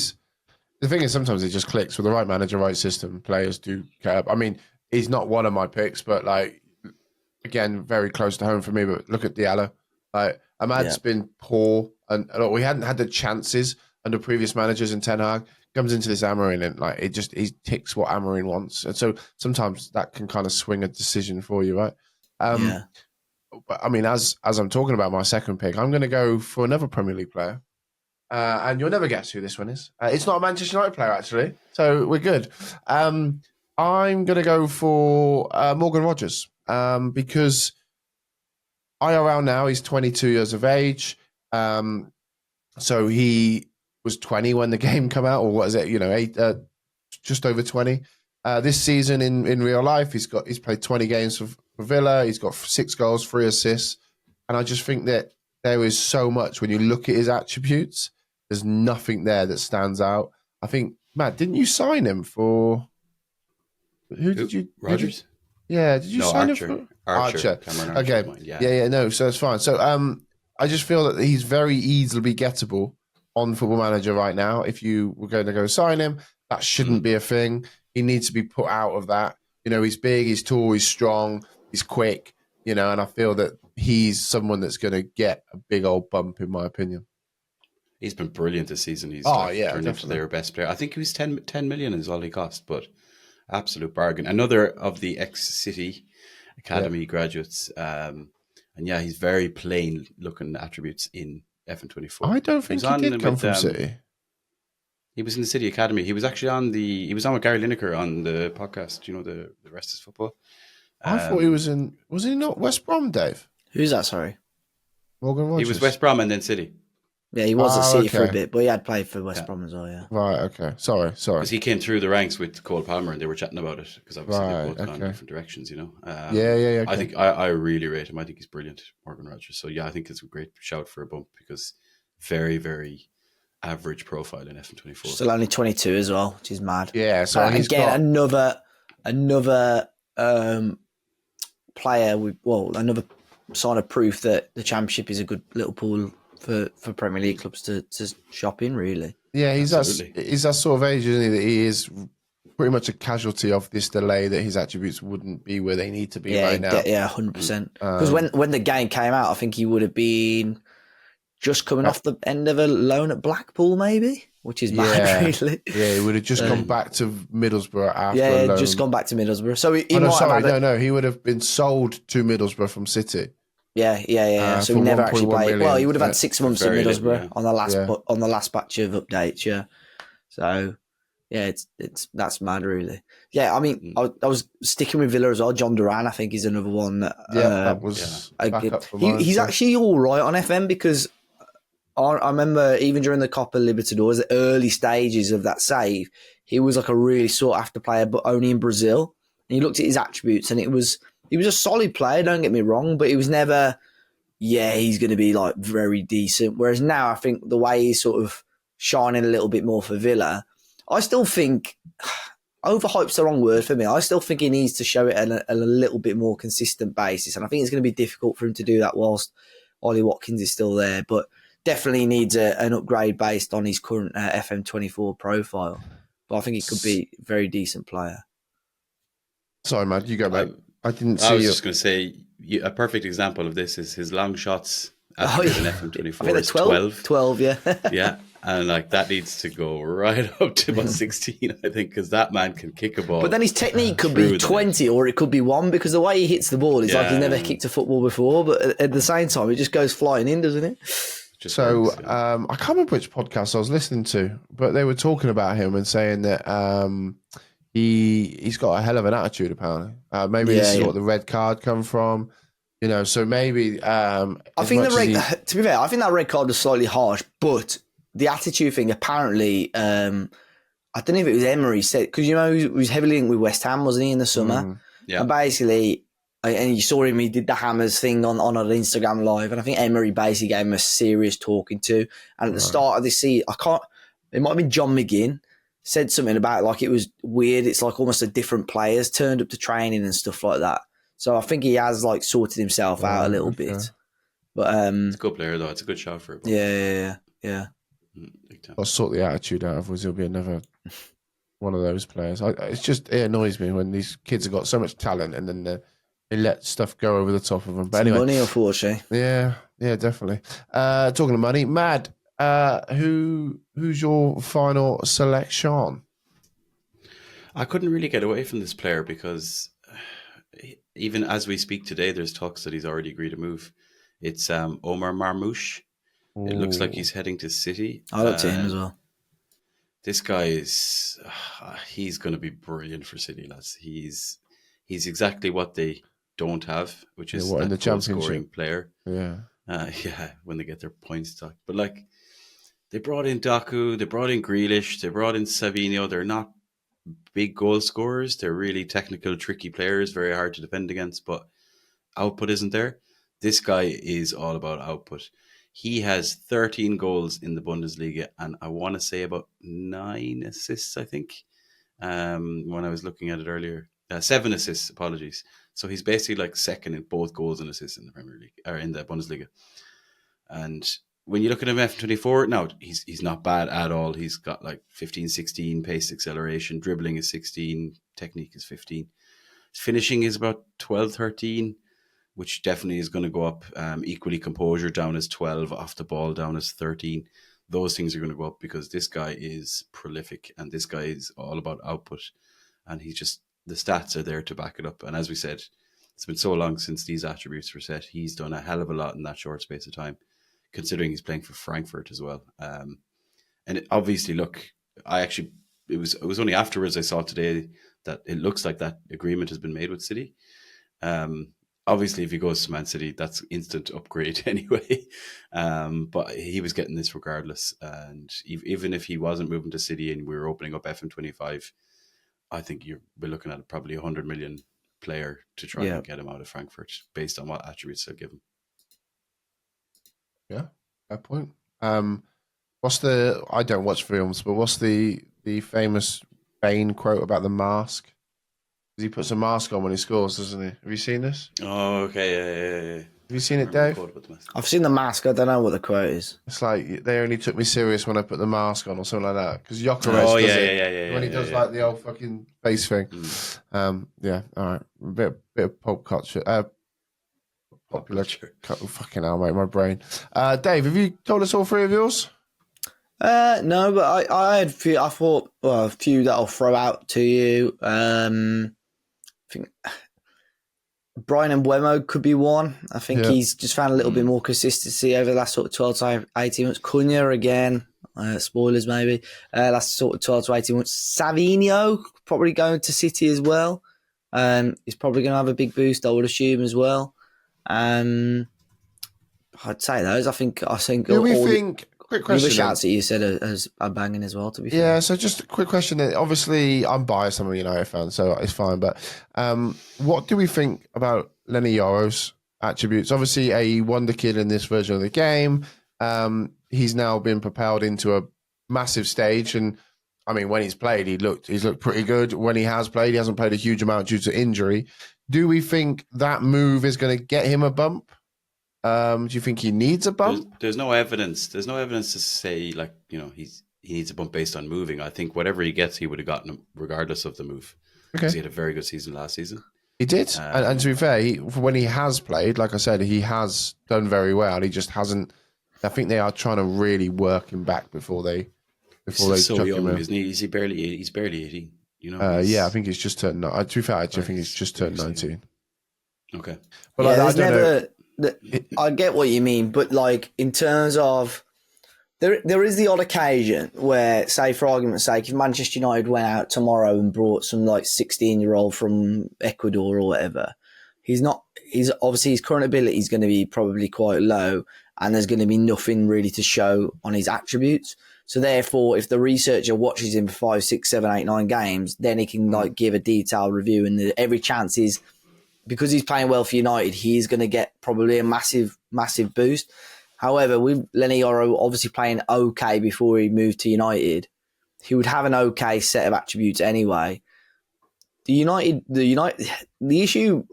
the thing is, sometimes it just clicks with the right manager, right system. Players do care. I mean, he's not one of my picks, but again, very close to home for me. But look at Diallo. Ahmad's been poor, and we hadn't had the chances under previous managers. And Ten Hag comes into this Amorim, and he ticks what Amorim wants, and so sometimes that can kind of swing a decision for you, right? But I mean, as I'm talking about my second pick, I'm going to go for another Premier League player. And you'll never guess who this one is. It's not a Manchester United player, actually. So we're good. I'm going to go for Morgan Rogers because IRL now, he's 22 years of age. So he was 20 when the game came out, or what is it? Just over 20. This season in real life, he's played 20 games for Villa. He's got 6 goals, 3 assists. And I just think that there is so much when you look at his attributes. There's nothing there that stands out. I think, Matt, didn't you sign him for? Who did you? Rogers? Did you sign Archer. him for? Archer. Okay. Yeah. No, so it's fine. So I just feel that he's very easily gettable on Football Manager right now. If you were going to go sign him, that shouldn't be a thing. He needs to be put out of that. He's big, he's tall, he's strong, he's quick. And I feel that he's someone that's going to get a big old bump, in my opinion. He's been brilliant this season. He's turned into their best player. I think he was 10 million is all he cost, but absolute bargain. Another of the ex-City Academy graduates. He's very plain looking attributes in FM25. I don't think he did come from City. He was in the City Academy. He was actually he was on with Gary Lineker on the podcast, the Rest is Football. I thought he was he not West Brom, Dave? Who's that, sorry? Morgan Rogers. He was West Brom and then City. Yeah, he was at City for a bit, but he had played for West Brom as well, yeah. Right, okay. Sorry. Because he came through the ranks with Cole Palmer and they were chatting about it, because obviously they've both gone different directions, Okay. I think I really rate him. I think he's brilliant, Morgan Rogers. So, I think it's a great shout for a bump, because very, very average profile in FM24. Still only 22 as well, which is mad. Yeah, so another player with another sign of proof that the Championship is a good little pool for Premier League clubs to shop in, really. Yeah, he's that sort of age, isn't he? That he is pretty much a casualty of this delay, that his attributes wouldn't be where they need to be right now. Yeah, 100%. Because when the game came out, I think he would have been just coming off the end of a loan at Blackpool, maybe, which is mad, really. Yeah, he would have just gone back to Middlesbrough after a loan. Just gone back to Middlesbrough. So he would have been sold to Middlesbrough from City. Yeah. So he never actually played. Million. Well, he would have had 6 months at Middlesbrough on the last batch of updates. Yeah. So that's mad, really. Yeah, I mean, I was sticking with Villa as well. John Duran, I think, is another one that. That was. He's actually all right on FM, because I remember even during the Copa Libertadores, the early stages of that save, he was like a really sought after player, but only in Brazil. And you looked at his attributes, and he was a solid player, don't get me wrong, but he was never, he's going to be like very decent. Whereas now, I think the way he's sort of shining a little bit more for Villa. I still think overhype's the wrong word for me. I still think he needs to show it on a little bit more consistent basis, and I think it's going to be difficult for him to do that whilst Ollie Watkins is still there. But definitely needs an upgrade based on his current FM24 profile. But I think he could be a very decent player. Sorry, man, you go back. I didn't see I was you. just going to say, a perfect example of this is his long shots after an FM24 I think is 12. 12, yeah. Yeah, and like that needs to go right up to about 16, I think, because that man can kick a ball. But then his technique could be 20 or it could be 1, because the way he hits the ball is like he's never kicked a football before, but at the same time, it just goes flying in, doesn't it? So I can't remember which podcast I was listening to, but they were talking about him and saying that he's got a hell of an attitude, apparently. Maybe this is what the red card come from. You know, so maybe I think to be fair, I think that red card was slightly harsh, but the attitude thing apparently, I don't know if it was Emery said, because you know he was heavily linked with West Ham, wasn't he, in the summer? Yeah. And basically, and you saw him, he did the Hammers thing on an Instagram live, and I think Emery basically gave him a serious talking to. And at the start of this season, it might have been John McGinn, said something about like it was weird. It's like almost a different players turned up to training and stuff like that. So I think he has like sorted himself out a little bit. But it's a good player though. It's a good shot for him. Yeah. I'll sort the attitude out, otherwise he'll be another one of those players. It annoys me when these kids have got so much talent and then they let stuff go over the top of them. But anyway, money, unfortunately. Yeah, definitely. Talking of money, Mad, who's your final selection? I couldn't really get away from this player because even as we speak today, there's talks that he's already agreed to move. It's Omar Marmoush. Ooh. It looks like he's heading to City. I looked at him as well. This guy he's going to be brilliant for City, lads. He's exactly what they don't have, which is in the goal-scoring player. Yeah. When they get their points stuck. But like, they brought in Doku, they brought in Grealish, they brought in Savinho. They're not big goal scorers. They're really technical, tricky players, very hard to defend against, but output isn't there. This guy is all about output. He has 13 goals in the Bundesliga, and I want to say about 9 assists, I think, when I was looking at it earlier. 7 assists, apologies. So he's basically like second in both goals and assists in the Premier League, or in the Bundesliga. And when you look at him F24, now he's not bad at all. He's got like 15, 16 pace acceleration, dribbling is 16, technique is 15. Finishing is about 12, 13, which definitely is going to go up. Equally composure down as 12, off the ball down as 13. Those things are going to go up because this guy is prolific and this guy is all about output. And the stats are there to back it up. And as we said, it's been so long since these attributes were set. He's done a hell of a lot in that short space of time, considering he's playing for Frankfurt as well. And obviously, look, it was only afterwards I saw today that it looks like that agreement has been made with City. Obviously, if he goes to Man City, that's instant upgrade anyway. But he was getting this regardless. And even if he wasn't moving to City and we were opening up FM25, I think we're looking at probably 100 million player to try and get him out of Frankfurt based on what attributes they'll give him. Yeah, that point. I don't watch films, but what's the famous Bane quote about the mask? He puts a mask on when he scores, doesn't he? Have you seen this? Oh, okay, yeah. Have you seen it, Dave? I've seen the mask. I don't know what the quote is. It's like they only took me serious when I put the mask on, or something like that. Because Gyökeres does it when he does like the old fucking face thing. Yeah, all right. A bit of pop culture. Popular culture. Fucking hell, mate, my brain. Dave, have you told us all 3 of yours? No, but I had a few. I thought a few that I'll throw out to you. I think Brian Mbeumo could be one. I think he's just found a little bit more consistency over the last sort of 12 to 18 months. Cunha again, spoilers maybe. Last sort of 12 to 18 months. Savinho probably going to City as well. He's probably going to have a big boost, I would assume, as well. I'd say those. I think. Do we think? Quick question. The shouts that you said are banging as well, to be fair. Yeah, so just a quick question. Obviously, I'm biased. I'm a United fan, so it's fine. But what do we think about Lenny Yoro's attributes? Obviously, a wonder kid in this version of the game. He's now been propelled into a massive stage. And I mean, when he's played, he's looked pretty good. When he has played, he hasn't played a huge amount due to injury. Do we think that move is going to get him a bump? Do you think he needs a bump? There's no evidence. There's no evidence to say he needs a bump based on moving. I think whatever he gets, he would have gotten him regardless of the move. Because he had a very good season last season. He did, and to be fair, when he has played, like I said, he has done very well. He just hasn't. I think they are trying to really work him back before they He's so chuck young, him in. isn't he? He's barely 18. Yeah, I think he's just turned. To be fair, I think he's just turned 19. Okay, but yeah, I don't know. I get what you mean, but like in terms of there is the odd occasion where, say for argument's sake, if Manchester United went out tomorrow and brought some like 16-year-old from Ecuador or whatever, he's obviously his current ability is going to be probably quite low, and there's going to be nothing really to show on his attributes. So therefore, if the researcher watches him for 5, 6, 7, 8, 9 games, then he can like give a detailed review, and every chance is, because he's playing well for United, he's going to get probably a massive, massive boost. However, with Lenny Yoro obviously playing okay before he moved to United, he would have an okay set of attributes anyway. The issue,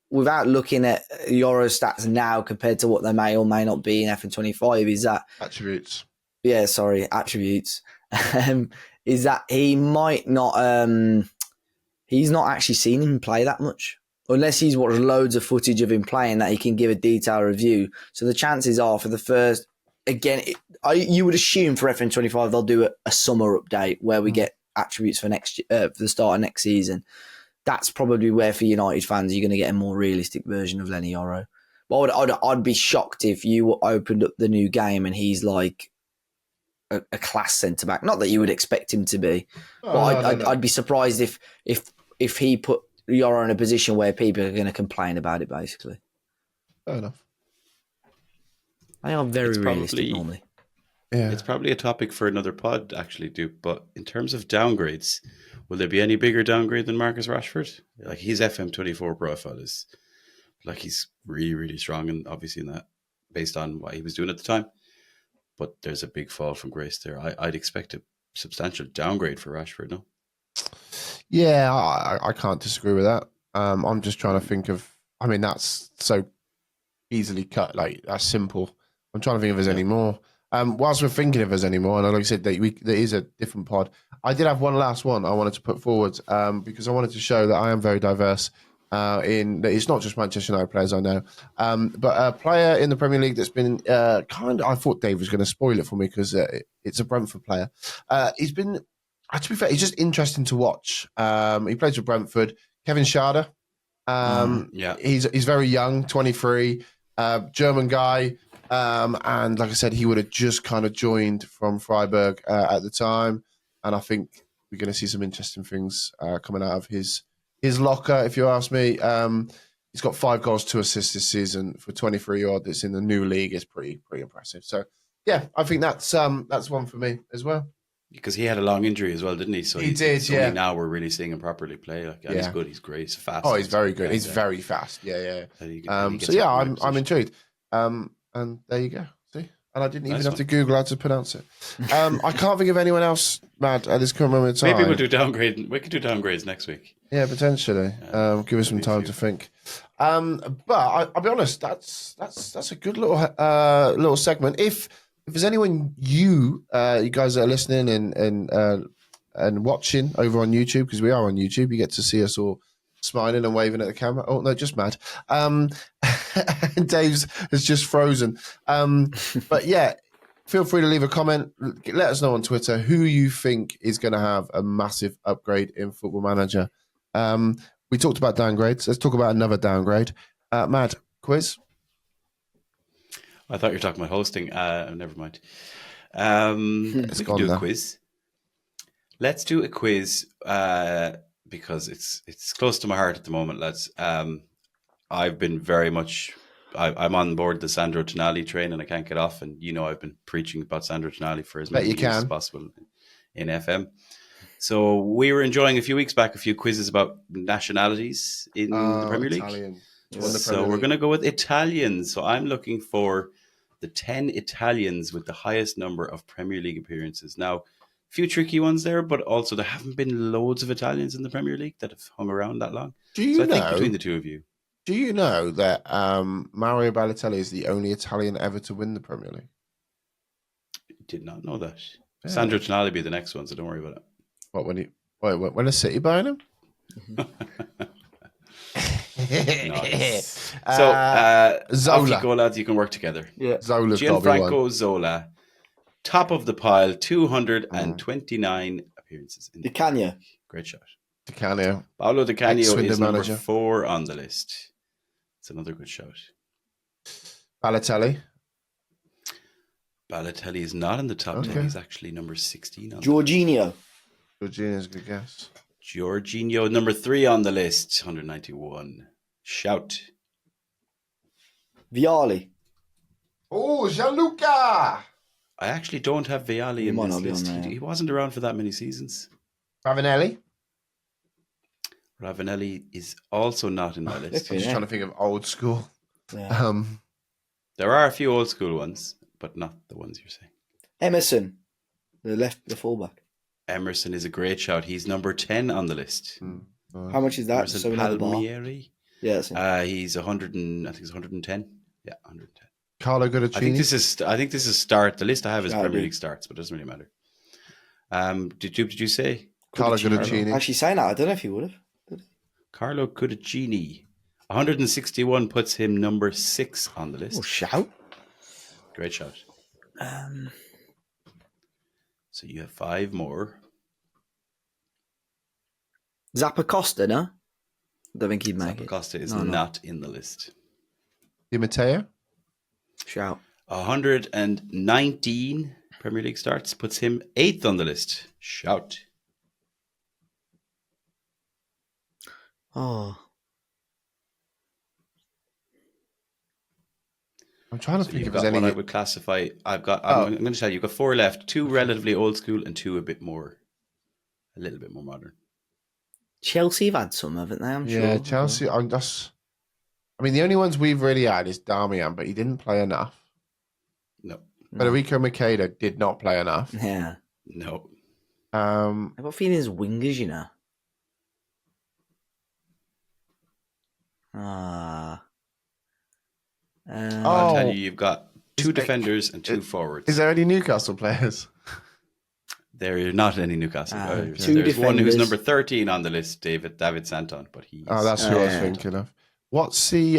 without looking at Yoro's stats now compared to what they may or may not be in FM25, is that Attributes. Yeah, sorry, attributes. Is that he might not. He's not actually seen him play that much. Unless he's watched loads of footage of him playing that he can give a detailed review. So the chances are for the first, again, you would assume for FN25 they'll do a summer update where we get attributes for for the start of next season. That's probably where for United fans you're going to get a more realistic version of Lenny Yoro. But I'd be shocked if you opened up the new game and he's like a class centre back. Not that you would expect him to be, but I'd be surprised if he put Yoro in a position where people are going to complain about it, basically. Fair enough. They are very realistic normally. Yeah. It's probably a topic for another pod, actually, Doop. But in terms of downgrades, will there be any bigger downgrade than Marcus Rashford? Like his FM24 profile is like he's really, really strong, and obviously in that, based on what he was doing at the time. But there's a big fall from grace there. I'd expect a substantial downgrade for Rashford, no? Yeah, I can't disagree with that. I'm just trying to think of. I mean, that's so easily cut. Like that's simple. I'm trying to think if there's any more. Whilst we're thinking if there's any more, and like I said, there is a different pod. I did have one last one I wanted to put forward because I wanted to show that I am very diverse. In that it's not just Manchester United players I know, but a player in the Premier League that's been I thought Dave was going to spoil it for me because it's a Brentford player. He's been. To be fair, he's just interesting to watch. He plays for Brentford. Kevin Schade. He's very young, 23, German guy. And like I said, he would have just kind of joined from Freiburg at the time. And I think we're going to see some interesting things coming out of his locker, if you ask me. He's got 5 goals, 2 assists this season for 23-year-old that's in the new league. It's pretty impressive. So, yeah, I think that's one for me as well. Because he had a long injury as well, didn't he? So he did, yeah. Only now we're really seeing him properly play. Like, he's good. He's great. He's fast. Oh, he's very good. He's very fast. Yeah. I'm intrigued. And there you go. See, and I didn't even have to Google how to pronounce it. I can't think of anyone else, Matt, at this current moment in time. Maybe we'll do downgrade. We could do downgrades next week. Yeah, potentially. Give us some time to think. But I'll be honest. That's a good little segment. If there's anyone you guys that are listening and watching over on YouTube, because we are on YouTube, you get to see us all smiling and waving at the camera. Oh no, just mad. Dave's has just frozen. But yeah, feel free to leave a comment. Let us know on Twitter who you think is going to have a massive upgrade in Football Manager. We talked about downgrades. Let's talk about another downgrade. Mad, quiz. I thought you were talking about hosting. Never mind. We can do a quiz. Let's do a quiz because it's close to my heart at the moment, lads. I've been very much. I'm on board the Sandro Tonali train, and I can't get off. And I've been preaching about Sandro Tonali for as many years as possible in FM. So we were enjoying a few weeks back a few quizzes about nationalities in the Premier League. Italian. So we're going to go with Italian. So I'm looking for the 10 Italians with the highest number of Premier League appearances. Now, a few tricky ones there, but also there haven't been loads of Italians in the Premier League that have hung around that long. So I think between the two of you. Do you know that Mario Balotelli is the only Italian ever to win the Premier League? Did not know that. Yeah. Sandro Tonali will be the next one, so don't worry about it. What, when a City buying him? Nice. So, Zola. Off you go, lads. You can work together. Yeah. Zola's Gianfranco Zola, top of the pile, 229 appearances. Di Canio. Great shot. Di Canio. Paolo Di Canio is number 4 on the list. It's another good shot. Balotelli. Balotelli is not in the top 10. He's actually number 16 on Jorginho. Jorginho's a good guess. Jorginho, number 3 on the list, 191. Shout. Vialli. Oh, Gianluca. I actually don't have Vialli in this list. He wasn't around for that many seasons. Ravanelli. Ravanelli is also not in my list. I'm just trying to think of old school. Yeah. There are a few old school ones, but not the ones you're saying. Emerson, the fullback. Emerson is a great shout. He's number 10 on the list. How much is that? Emerson Palmieri. Yeah, he's 100 and, I think it's 110. Yeah, 110. Carlo Guadagnini. I think this is start. The list I have is Premier League starts, but it doesn't really matter. Did you say Carlo Guadagnini? Actually, saying that, I don't know if he would have. Carlo Guadagnini, 161 puts him number 6 on the list. Oh, shout! Great shout. So you have 5 more. Zappacosta, no? I don't think he'd make it. Zappacosta is not in the list. Di Matteo? Shout. 119 Premier League starts puts him 8th on the list. Shout. Oh. I'm trying to think if there's any. any. I would classify. I'm going to tell you. You've got 4 left. 2 relatively old school and 2 a little bit more modern. Chelsea have had some, haven't they? I'm sure. Yeah, Chelsea. I mean, the only ones we've really had is Darmian, but he didn't play enough. No. Federico Maqueda did not play enough. Yeah. No. I've got feelings wingers, you know. I'll tell you, you've got 2 defenders and 2 forwards. Is there any Newcastle players? There are not any Newcastle players. 2 There's defenders. one who's number 13 on the list, David Santon, but he's... Oh, that's who I was thinking of. What's the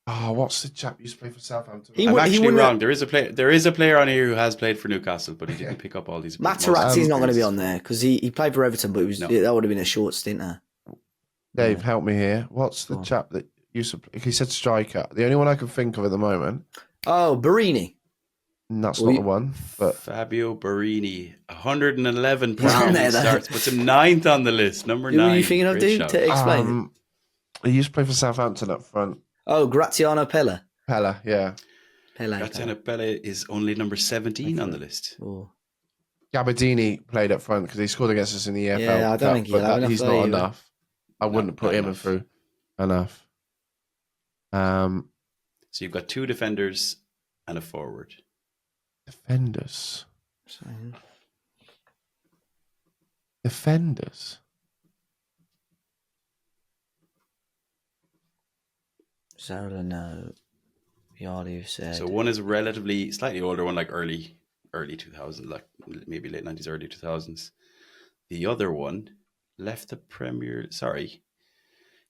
what's the chap who used to play for Southampton? I'm actually wrong. There is a player on here who has played for Newcastle, but he didn't pick up all these. Materazzi's not going to be on there because he played for Everton, but that would have been a short stint there. Dave, help me here. What's the chap that used to play? He said striker. The only one I can think of at the moment. Oh, Barini. That's not the one, but Fabio Barini, 111 Premier League starts, puts him 9th on the list. Number 9. Who are you thinking of, dude? To explain. He used to play for Southampton up front. Oh, Graziano Pella. Pella, yeah. Graziano Pella is only number 17 on the list. Oh. Gabardini played up front because he scored against us in the EFL. Yeah, I don't think he's not enough. I wouldn't put him through enough. So you've got 2 defenders and a forward. Defenders. Zola, no. Vialli said. So one is relatively slightly older one, like early 2000s, like maybe late 90s, early 2000s. The other one left the he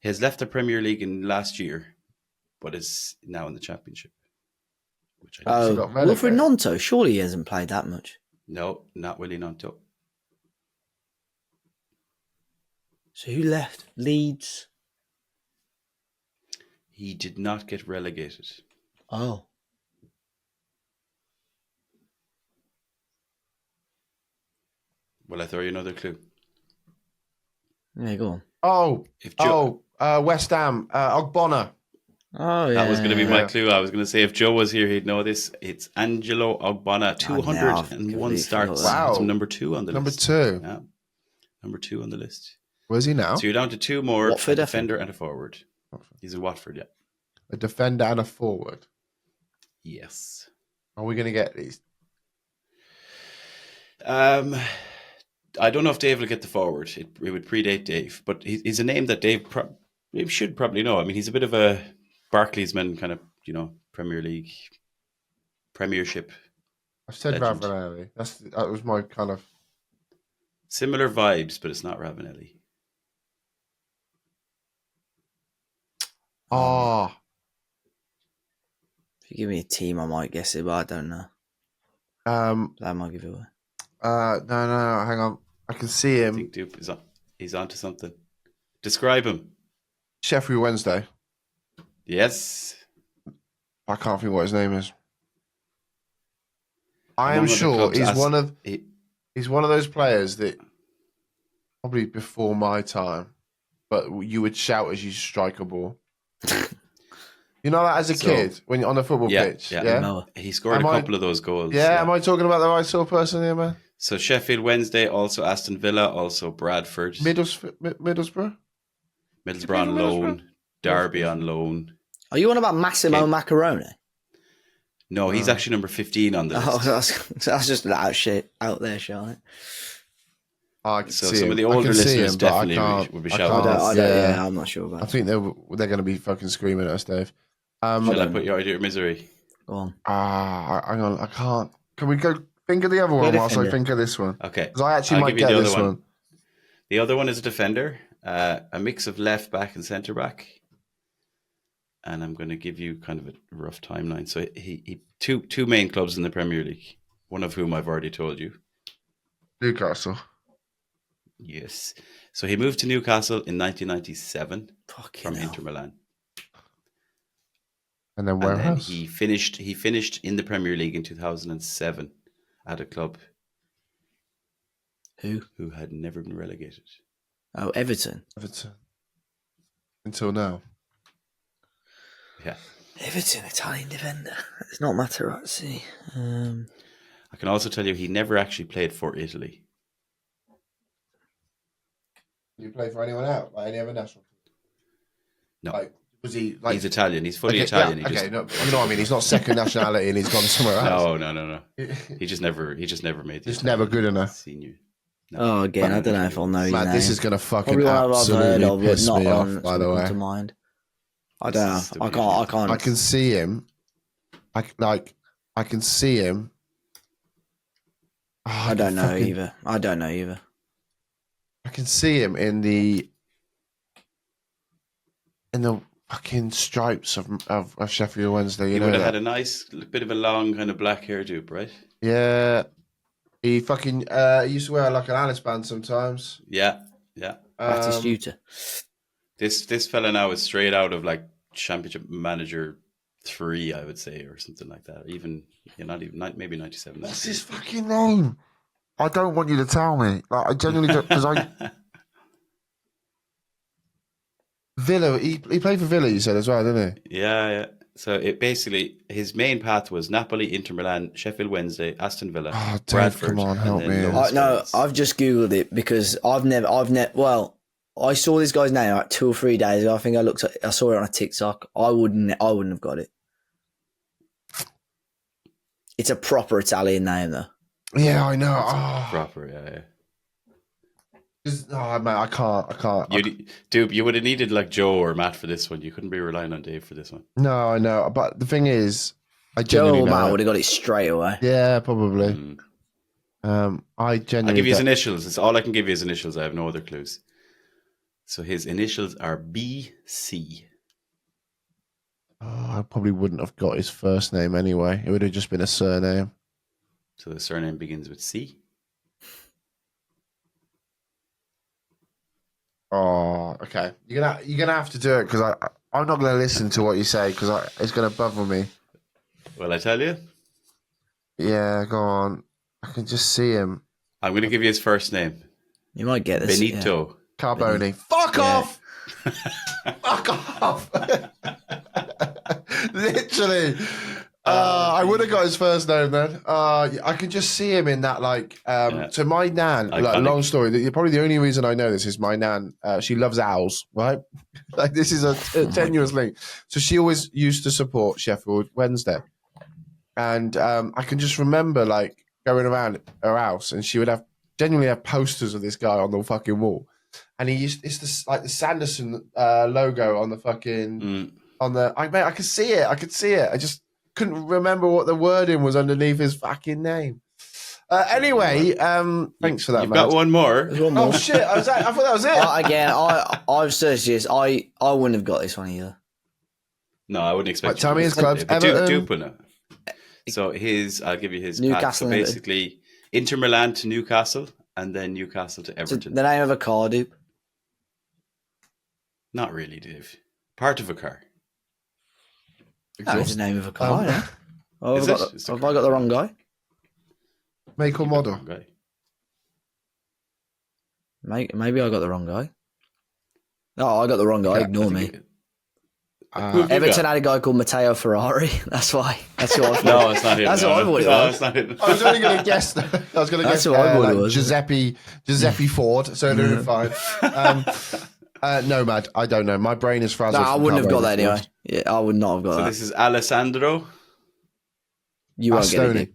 has left the Premier League in last year, but is now in the Championship. Wilfred Gnonto, surely he hasn't played that much. No, not Willie Gnonto. So who left? Leeds? He did not get relegated. Oh. Will I throw you another clue? Yeah, go on. West Ham, Ogbonna. Oh, yeah. That was going to be my clue. I was going to say if Joe was here, he'd know this. It's Angelo Ogbonna, 201 starts. Wow. Number 2 on the list. Number 2. Yeah. Number 2 on the list. Where's he now? So you're down to 2 more, Watford, a defender and a forward. He's in Watford, yeah. a defender, and a forward. Yes. Are we going to get these? I don't know if Dave will get the forward. It would predate Dave, but he's a name that Dave should probably know. I mean, he's a bit of a Barclays man, kind of, Premier League, Premiership. I said legend. Ravanelli. That was my kind of Similar vibes, but it's not Ravanelli. Oh, If you give me a team, I might guess it, but I don't know. That might give it away. no, hang on. I can see I him. think Doop he's onto something. Describe him. Sheffield Wednesday. Yes. I can't think what his name is. I Among am other sure clubs, he's one of those players that probably before my time, but you would shout as you strike a ball. You know that as a kid when you're on the football pitch? Yeah. He scored a couple of those goals. Yeah, am I talking about the right sort of person here, man? So Sheffield Wednesday, also Aston Villa, also Bradford. Middlesbrough on loan. Derby on loan. Are you on about Massimo Macaroni? No, he's actually number 15 on the list. Oh, that's just out there, Charlotte. I can see some him. of the older listeners definitely would be shouting. I'm not sure about I think they're going to be fucking screaming at us, Dave. Shall I put you out of your misery? Go on. Hang on, I can't. Can we go think of the other one whilst I think of this one? Okay. Because I actually might get this one. The other one is a defender, a mix of left back and centre back. And I'm going to give you kind of a rough timeline. So he two main clubs in the Premier League, one of whom I've already told you. Newcastle. Yes. So he moved to Newcastle in 1997 from hell. Inter Milan. And then where else? He finished in the Premier League in 2007 at a club who had never been relegated. Oh, Everton. Until now. Yeah. Everton, Italian defender. It's not Materazzi. I can also tell you he never actually played for Italy. Did he play for anyone else? Like any other national team? No. Was he he's Italian. He's fully Italian. Yeah, you know what I mean? He's not second nationality and he's gone somewhere else. No. He just never made It's never good enough. Senior. No. Oh, again, I don't know if I'll know his name. This is going to fucking absolutely piss me off, by the way. To mind. I don't know. I can't. I can see him. I can see him. Oh, I don't know either. I can see him in the fucking stripes of Sheffield Wednesday. He would have had a nice bit of a long kind of black hair, Doop, right? Yeah. He fucking used to wear like an Alice band sometimes. Yeah. Batistuta. This fella now is straight out of like Championship Manager 3, I would say, or something like that. Even maybe 97. What's his fucking name? I don't want you to tell me. Like, I genuinely don't, because Villa. He played for Villa. You said as well, didn't he? Yeah. So it basically his main path was Napoli, Inter Milan, Sheffield Wednesday, Aston Villa, Dave, Bradford. Come on, help me. No, I've just googled it because I've never. Well, I saw this guy's name like 2 or 3 days ago. I think I saw it on a TikTok. I wouldn't have got it. It's a proper Italian name, though. Yeah, I know. Proper, yeah. Man, I can't. You would have needed like Joe or Matt for this one. You couldn't be relying on Dave for this one. No, I know. But the thing is, Joe or Matt would have got it straight away. Yeah, probably. I genuinely. I'll give you his initials. It's all I can give you his initials. I have no other clues. So his initials are BC. I probably wouldn't have got his first name anyway. It would have just been a surname. So the surname begins with C. Oh, okay. You're gonna have to do it because I'm not gonna listen to what you say because it's gonna bother me. Well, I tell you. Yeah, go on. I can just see him. I'm gonna give you his first name. You might get this. Benito. Yeah. Carboni. Fuck off! Fuck off! Literally. I would have got his first name then. I can just see him in that, like, so my nan, like, long story, probably the only reason I know this is my nan, she loves owls, right? Like, this is a tenuous link. So she always used to support Sheffield Wednesday. And I can just remember, like, going around her house and she would genuinely have posters of this guy on the fucking wall. And it's the, like, the Sanderson logo on the fucking, I could see it. I just couldn't remember what the wording was underneath his fucking name. Anyway, thanks for that, You've mate. got one more. One more. Oh shit! I thought that was it. Again, I've searched this. I wouldn't have got this one either. No, I wouldn't expect. Right, tell me his clubs. Dupe will know. So I'll give you his. Newcastle. So basically, Inter Milan to Newcastle, and then Newcastle to Everton. So the name of a car, Doop? Not really, Dave. Part of a car. That's the name of a car. Yeah. Have I got the wrong guy? Make or model? Maybe I got the wrong guy. No, I got the wrong guy. Ignore me. Everton had a guy called Matteo Ferrari. That's why. That's who I thought. No, it's not him. That's what I thought it was. No, it's not him. I was only going to guess. I was going to guess. That's what I thought it was. Giuseppe Ford. So they're fine. No, Mad. I don't know. My brain is frazzled. No, I wouldn't have got that anyway. Yeah, I would not have got that. So this is Alessandro. You won't get it.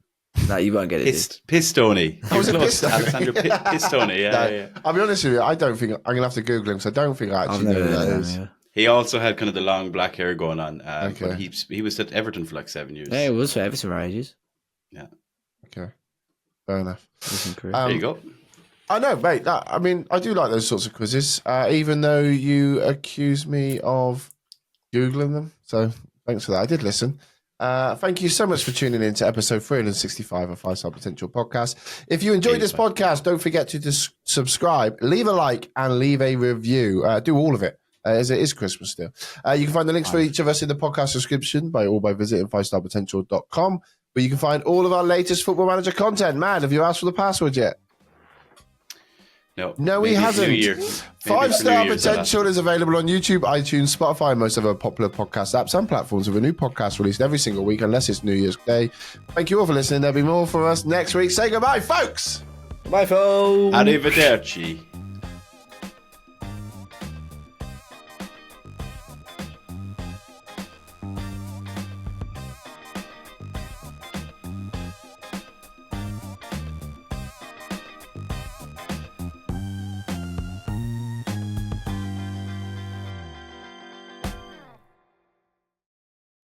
No, you won't get it. Pistone. Oh, was it Pistone? Alessandro Pistone. Yeah. I'll be honest with you. I don't think I'm going to have to Google him. So I don't think I actually know who that is. Yeah. He also had kind of the long black hair going on. But he was at Everton for like 7 years. Yeah, it was for Everton for ages. Yeah. Okay. Fair enough. There you go. I know, mate. I mean, I do like those sorts of quizzes, even though you accuse me of Googling them. So thanks for that. I did listen. Thank you so much for tuning in to episode 365 of 5 Star Potential Podcast. If you enjoyed this podcast, don't forget to subscribe, leave a like, and leave a review. Do all of it. As it is Christmas still. You can find the links for each of us in the podcast description by visiting 5starpotential.com, where you can find all of our latest Football Manager content. Man, have you asked for the password yet? No, he hasn't. 5 Star Potential is available on YouTube, iTunes, Spotify, and most other popular podcast apps and platforms with a new podcast released every single week, unless it's New Year's Day. Thank you all for listening. There'll be more for us next week. Say goodbye, folks. Bye, folks. Arrivederci.